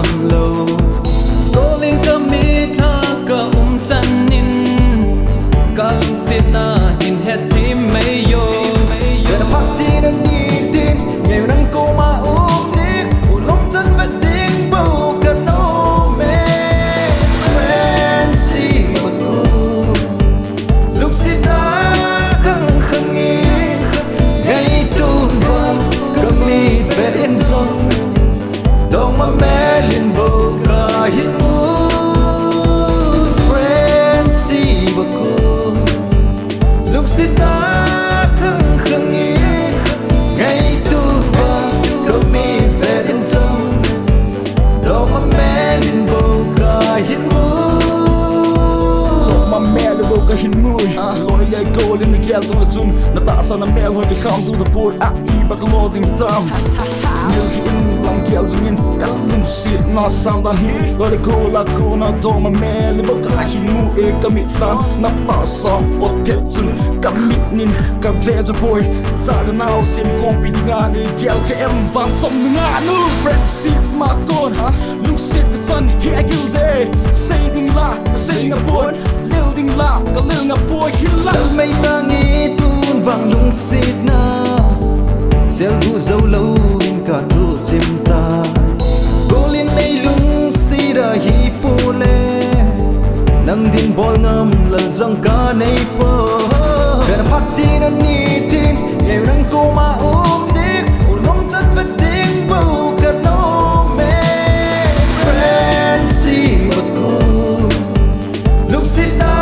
sam lo cô linh ca mi tha ca chân nín ca lung sit na in hết tim mấy yo về phát đi đến đi tin nghèo nắng cô mà đi buồn lắm chân vẫn tiếng bầu cần ô mê fancy mà cô lúc sit na khăng khăng nghe ngày tuôn vàng cầm mi về đến sông đâu mà mẹ liền bầu cả hít fancy mà cô lúc sit na khăng khăng nghe ngày tuôn vàng cầm mi về đến sông đâu mà mẹ liền bầu cả hít ma mel bo ka hin mui lona yai ko lin the gel to the zoom na ta sa na mel ho the come to the port a I back loading the town milky in long gel zingin ka lung sit na sound on here lo the ko la ko na do ma mel bo ka hin mu e ka mit fan na pa sa o te zun ka mit nin ka ve the boy za the now sim competing nga ni gel ka em van som nga nu friendship ma kon lung sit ka son he a gil day saying la saying a boy building la ka lil nga boy hila dal may tangi tun vang lung sit na sel gu dâu lâu in cả thu chim ta golin nei lung si da hi pu le nang din bol ngam lal jang ka nei po ben phát tin an ni tin nghèo nang cô mà dik u lom chân vật tiếng bầu cả no me fancy but cool lúc sit na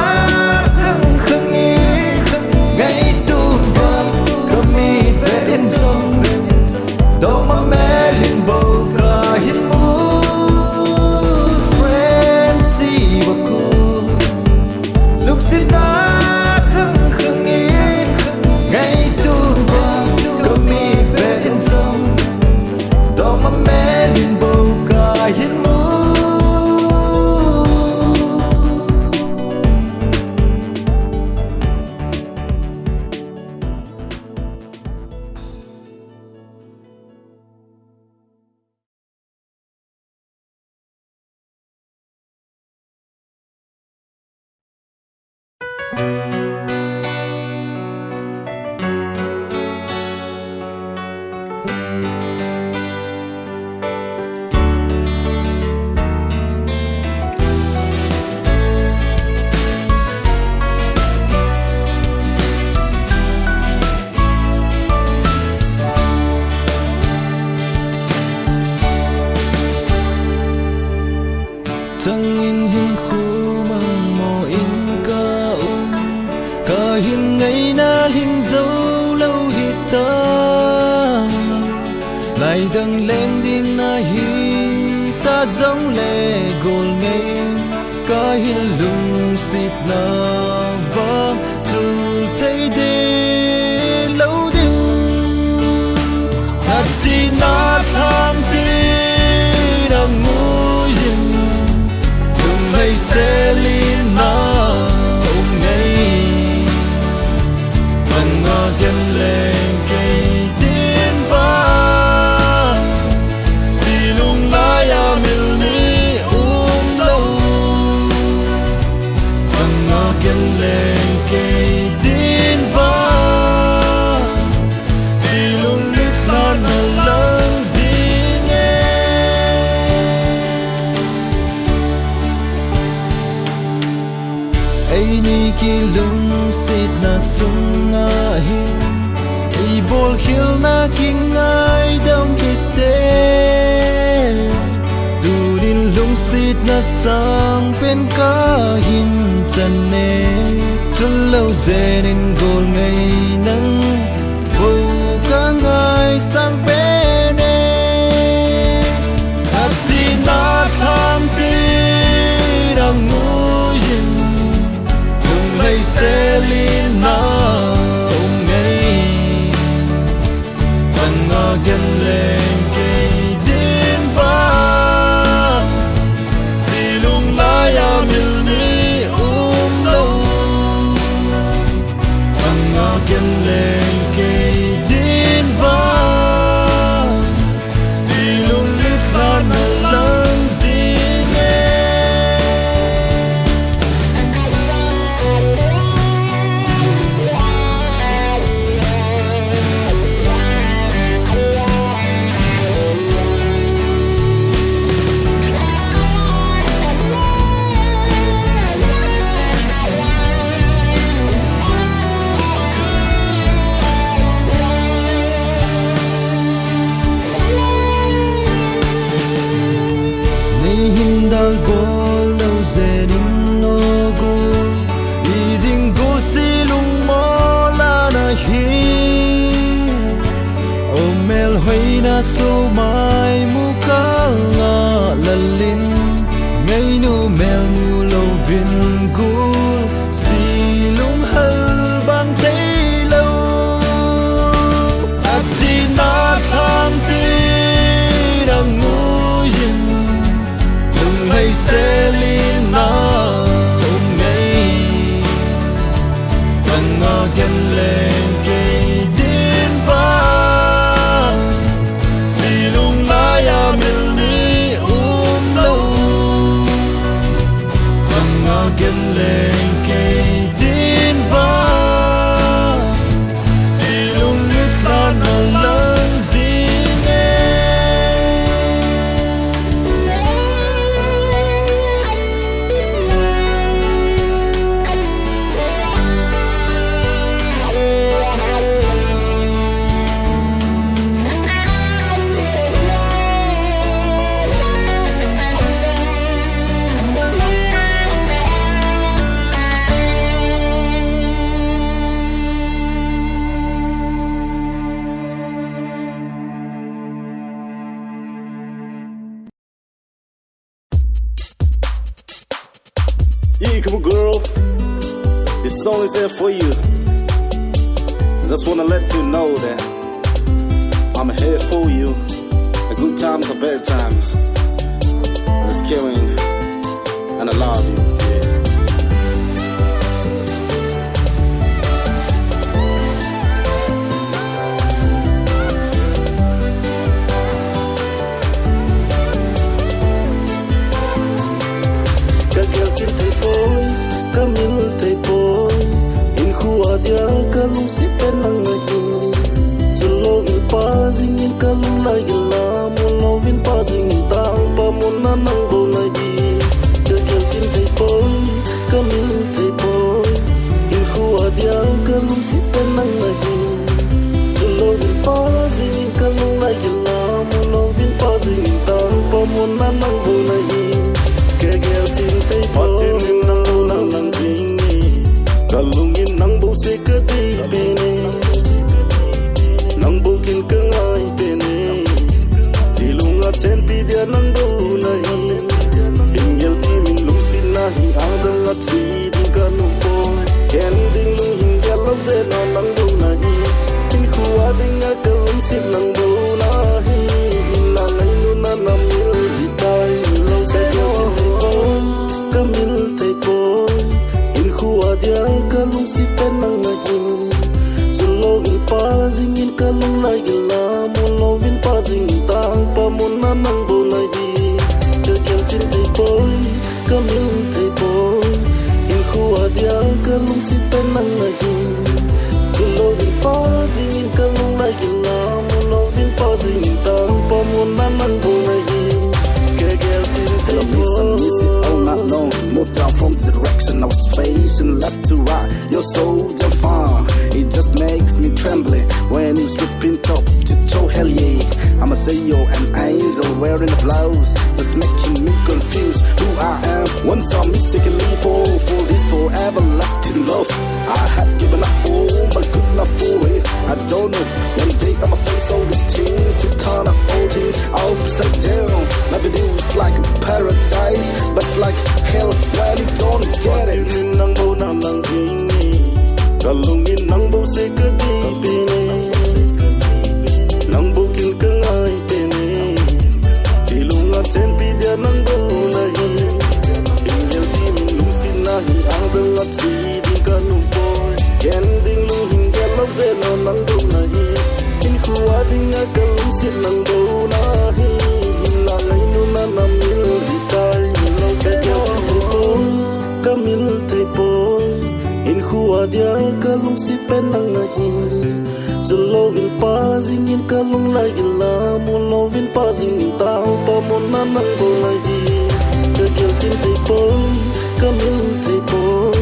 khăng khăng nghe ngày tuôn vàng cầm mi về đến sông đâu mà mẹ liền bầu cả hít fancy but cool lúc sit na khăng khăng nghe ngày tuôn vàng cầm mi về đến sông đâu mà mẹ liền bầu cả hít Tang in hin khu mang mò in ca hin ngày na hin dấu lâu hít ta lại đằng lên đinh na hi ta giống lệ gol ngày ca hin lung xịt na vangtul tay đê lâu đinh hạt chi na tham ti đang ngồi yên mây sẽ lên na ngày dần ngõ gần lên cây đến vang xì lung lá ya mil ni lâu dần ngõ gần lên cây đến vang xì lung nít lan lần gì nghe ai ni ki lung sit na sung a hi ai bol khil na king ai dong kite du din lung sit na sang pen ka hin chan ne chul lo zen in gol ngai nang vô ka ngai sang pe ne at chi na tham ti đang ngồi yên mây sẽ lên na ngày dần ngõ gần lên cây đến vang xì lung lá ya mil ni lâu dần ngõ gần lên cây đến vang xì lung lít lan lần kal bol lo zenin no go iding go silung mo la na hi o mel hoina so mai mu kala lalin ngay nu mel mu lo vin gul silung hal bang tay lo at na thang ti đang ngồi yên đừng hay Selina ôm ngay thằng ngõ gần lên cây đến vang silung lai à mel ni lâu thằng ngõ gần lên cây đến vang silung lướt lan lần gì Yeah, come on, girl. This song is here for you. Just wanna let you know that I'm here for you. The good times or bad times. Just caring and I love you. Yeah. Chin thầy bôi, Camil thầy bôi, in khu adia kalung si tenang ngahi. Zulovin pazing in kalung lagi la, mulovin pazing tang pa muna nang bo ngahi. Chin thầy bôi, Camil thầy bôi, in khu adia kalung si tenang ngahi. Zulovin pazing in kalung lagi la, mulovin pazing tang pa muna nang bo ngahi. Patin nang zini kalungin nang bu se kati pene nang bukin kengai pene silunga chen pi dia nang do nahi ingel timin lung sin nahi adang at si ding kanu boy ken ding lung ingel love se na nang do nahi in khuwa ding a kalung sin nang do nahi la nai nu na nam mil zitai lo se Camil thầy bôi, in khu adia kalung si tenang ngahi. Zulovin pazing in kalung lagi la, mulovin pazing tang pa muna nang bo nahi. Chin thầy bôi, Camil thầy bôi, in khu adia kalung si tenang ngahi. Zulovin pazing in kalung lagi la, mulovin pazing tang pa muna nang bo nahi. Moved down from the direction I was facing left to right. You're so damn far. It just makes me trembling when you stripping top to toe. Hell yeah, I'ma say you're an angel wearing a blouse, just making me confused who I am. Once I mistakenly fall for this foreverlasting love. I had given up all my good love for it. I don't know. One day I'ma face all these things, it turn up all things upside down. Loving you is like a paradise, but it's like hell when you don't get it. Nang bo nang zini kalungin nang bo se kati pene nang bukin kengai pene silunga chen pi dia nang do nahi ingel timin lung sin nahi ang dang at si ding kanu boy ken ding lung ingel love se na nang do nahi in khuwa ding a kalung sin nang do nahi la ngai nu na nam mil zitai lo se Camil thầy bôi, in khu adia kalung si penang ngahi. Zulovin pazing in kalung lagi la, mulovin pazing in tang pa muna nang bo ngahi. Chin thầy bôi, Camil thầy bôi,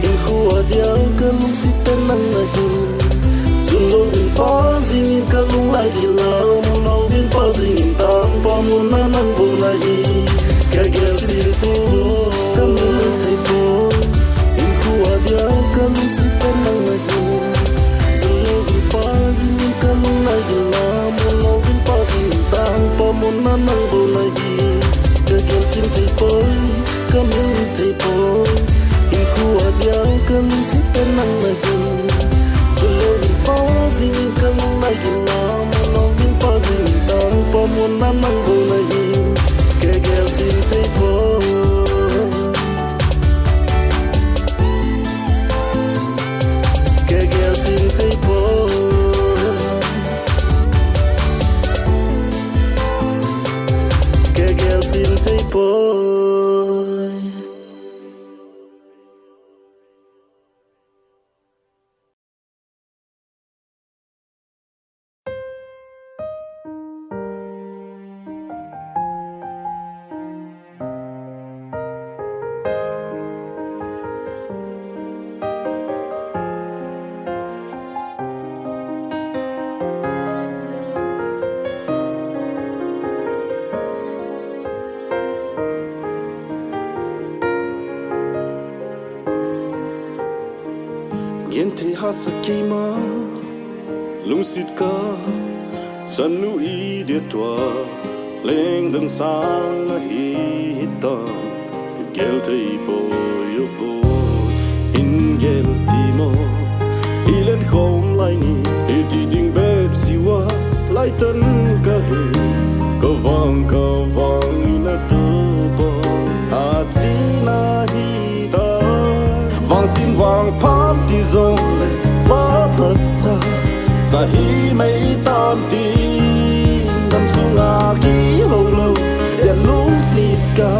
in khu adia kalung si penang ngahi. Zulovin pazing in kalung lagi la, mulovin pazing in tang pa muna nang bo ngahi. Chin tin thấy bối cam yêu thấy bối in khu ở dia cam si tên năng là hi cho lo vin pa zin cam là hi na mo lo vin pa zin tang pa mo na năng bo là hi ke gel tin thấy bối ke gel tin thấy bối tin thấy bối Yên thế hát sa kima lung xịt ca chân nu y địa tòa lên đằng sáng là hít tâm cứ gel thấy bồi in gel timo y lên không lại ni y ti ding bếp siwa lại tân ca he ca vang ina tu bo a chi na hi ta vang xin vang phan ti zong le ba bật sa sa hi mấy tam tin năm sung a ki lâu lâu ya lung xịt ca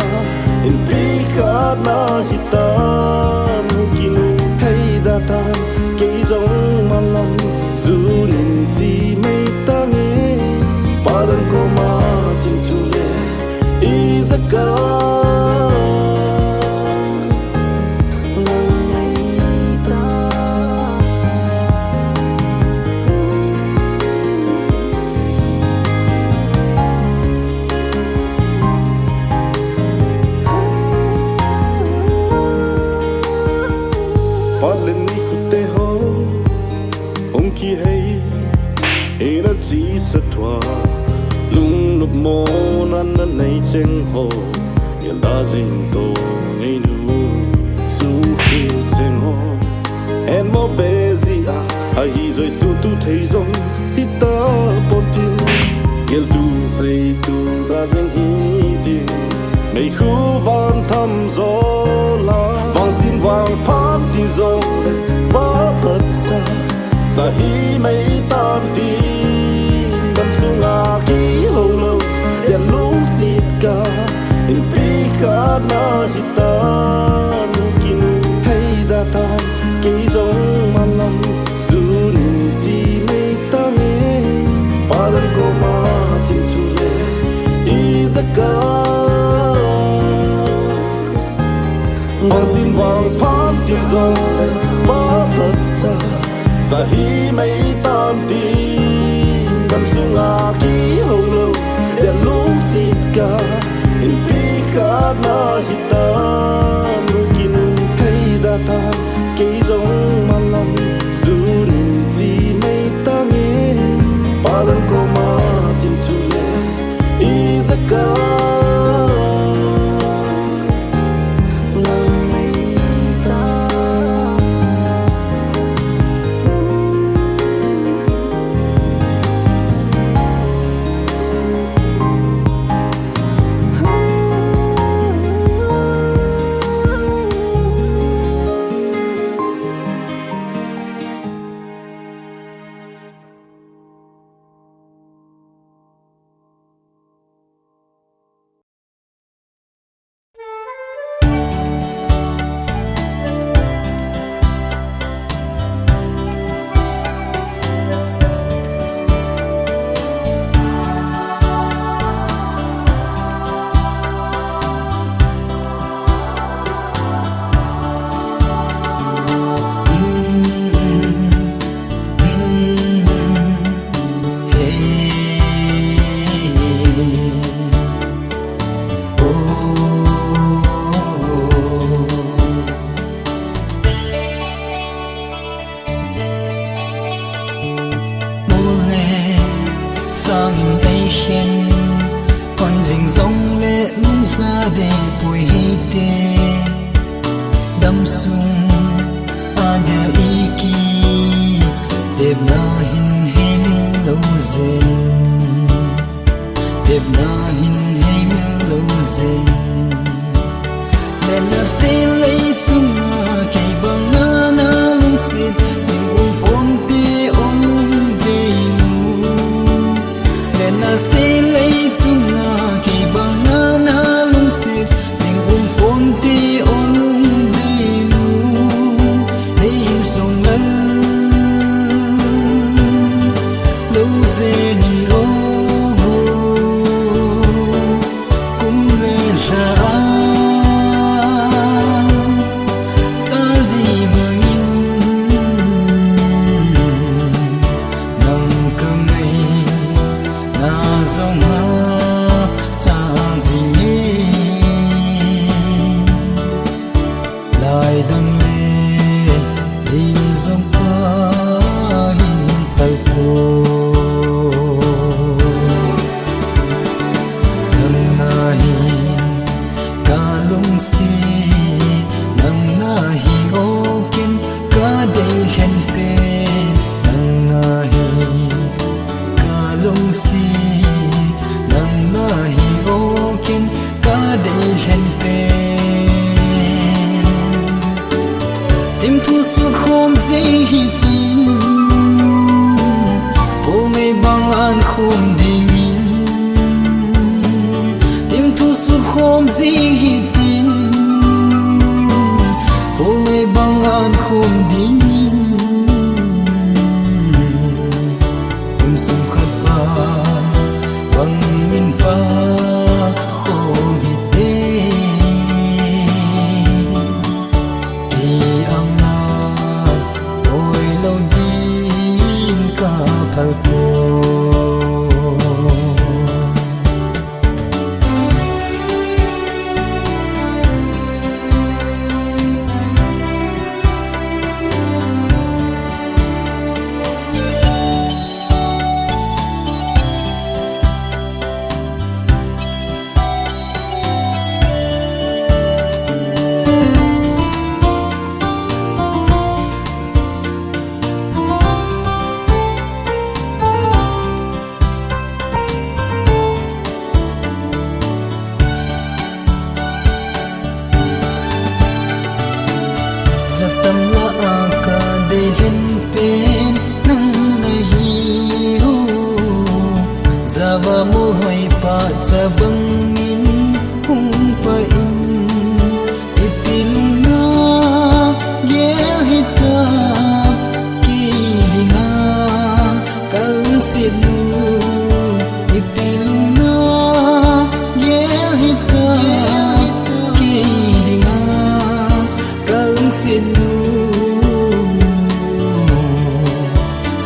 in pi kha na hi ta nu kinu hay da tan cây giống mà lòng dù nên chi mấy ta nghe ba lần cô ma tin tu le i za ca chỉ sa thoa lung lúc mô nan nan nay chênh hồ yên ta dinh tô ngay nu su khi chênh hồ em mô bê gì à hi rồi su tu thấy giống hít ta bồn tin yên tu say tu ta dinh hi tin mấy khu vang thăm gió la vang xin vang phan tin gió ba bật xa sa hi mấy tam tin sung a ki lâu lâu ya lung xịt ca in pi kha na hi ta nu kinu hay da tan cây giống mà lòng dù nên chi mấy ta nghe ba lần cô ma tin tu le i za ca vang xin vang phan tin giông ba bật sa sa hi mấy tam tin năm sung a ki lâu lâu ya lung xịt ca in pi kha na hi ta nu kinu hay da tan cây giống mà lòng dù nên chi mấy ta nghe ba lần cô ma tin tu le i za ca de pui te dam sung ada iki deb na hin hem lo zen deb na hin hem lo zen na se lei chung ke bang na lung sit ning ung pon te on de nu na se lei chung ke bang na lung sit ning ung pon te on de nu nei song lan lo zen lo kum le la tim thu suốt khom dễ hi tin phố mây băng an khom đình tim thu suốt khom dễ hi tin phố mây băng an khom đình sung khát ba băng min pa Zava mo hoi pa zabang in hung pa in ipilung na gel hita ki dinga kalung sidu ipilung na gel hita ki dinga kalung sidu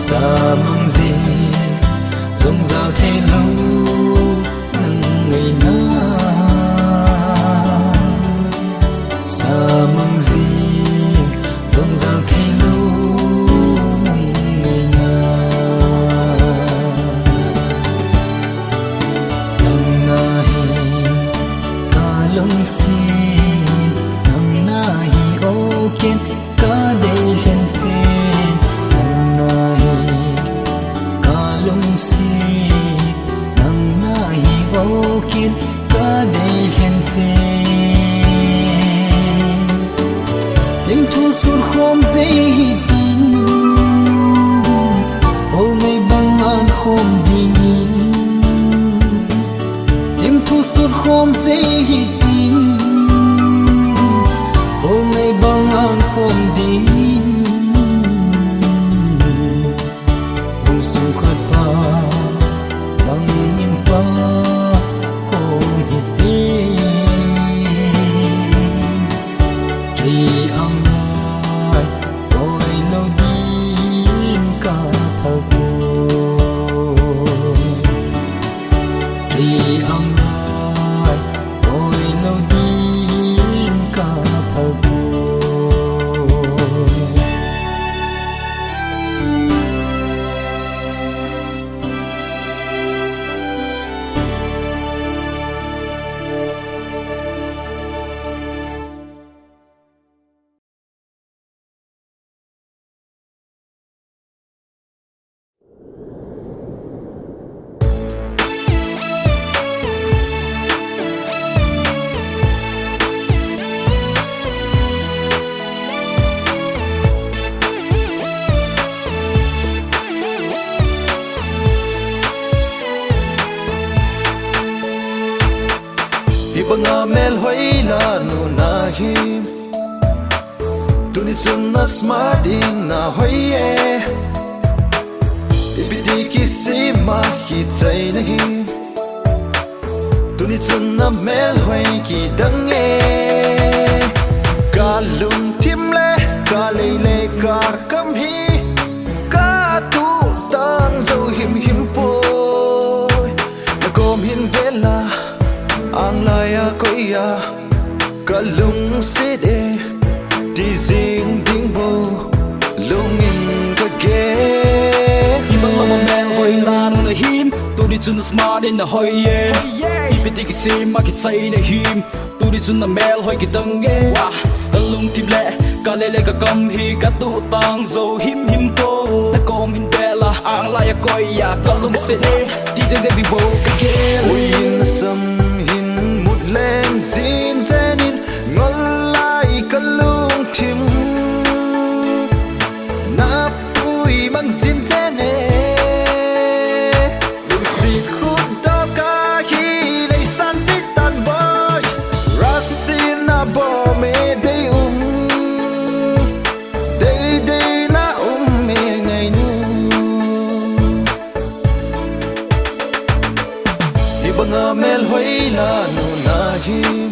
samang zi dòng dao thế lâu nâng ngày na sa mang gì dòng dao thế lâu nâng ngày na nâng na hi ca lông si nâng na hi ô kiến ca đây lên phê nâng na hi ca lông si kin ka dei hen pe tim thu sur khom dei hi tin hol mei bang an khom ding tim thu sur khom dei hi tin hol mei bang an khom ding hong su khat pa bang nim pa Oi Ibanga mel hoi la nu na him Tuni chun na smart in na hoi ye Ibiti ki si ma ki chai na him Tuni chun na mel hoi ki dang ye Ka lung tim le ka lei le ka kam hi Ka tu tang zo him him po Na kom hin vela ang laya ko ya Ka lung si de Di zing ding bo Lungin ka ge Ibang mga mel hoi lano na him Tuni chun na smart in na hoi ye Ibiti ki si makisay na him Tuni chun na mel hoi kitang ye Talung tible ka lele ka kam hi Ka tu tang zo him him po Na kom hin bela ang laya ko ya Ka lung si de Di zing ding bo ka ge Uyin sam hin mut len zin zenin Ngol lai ka lung tim Nap ui mang zin zene Lung sit khut do ka hi Lei san tit tan boy Rasin na bo me day Day na me ngày nu Ibanga mel hoi la nu na him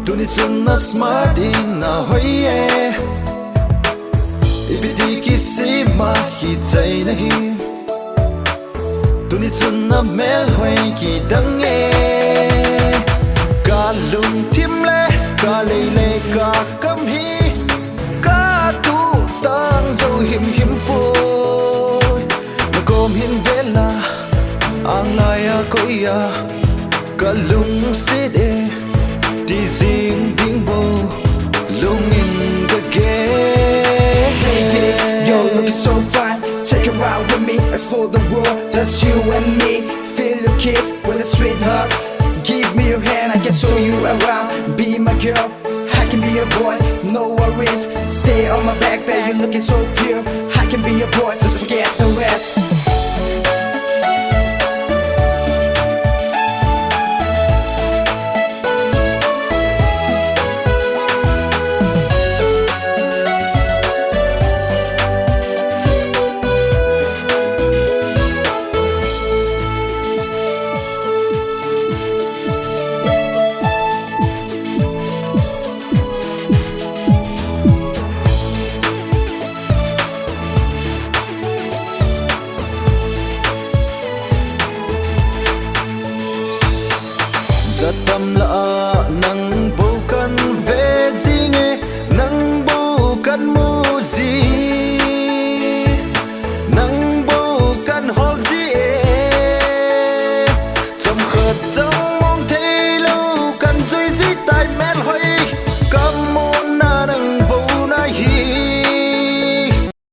Tuni chun na smart in na hoi ye Ibiti ki si ma ki chai na him Tuni chun na mel hoi ki dang ye Ka lung tim le ka lei le ka kam hi Ka tu tang zo him him po Na kom hin vela ang laya ko ya Ka lung si de Di zing ding bo Lungin ka ge You're looking so fine, take a ride with me. Explore the world, just you and me. Feel your kiss with a sweet hug. Give me your hand, I can show you around. Be my girl, I can be your boy. No worries, stay on my back, babe. You're looking so pure. I can be your boy, just forget the rest. Zatam la nang bukan vezinge nang bukan muzi nang bukan holzi chom khot trong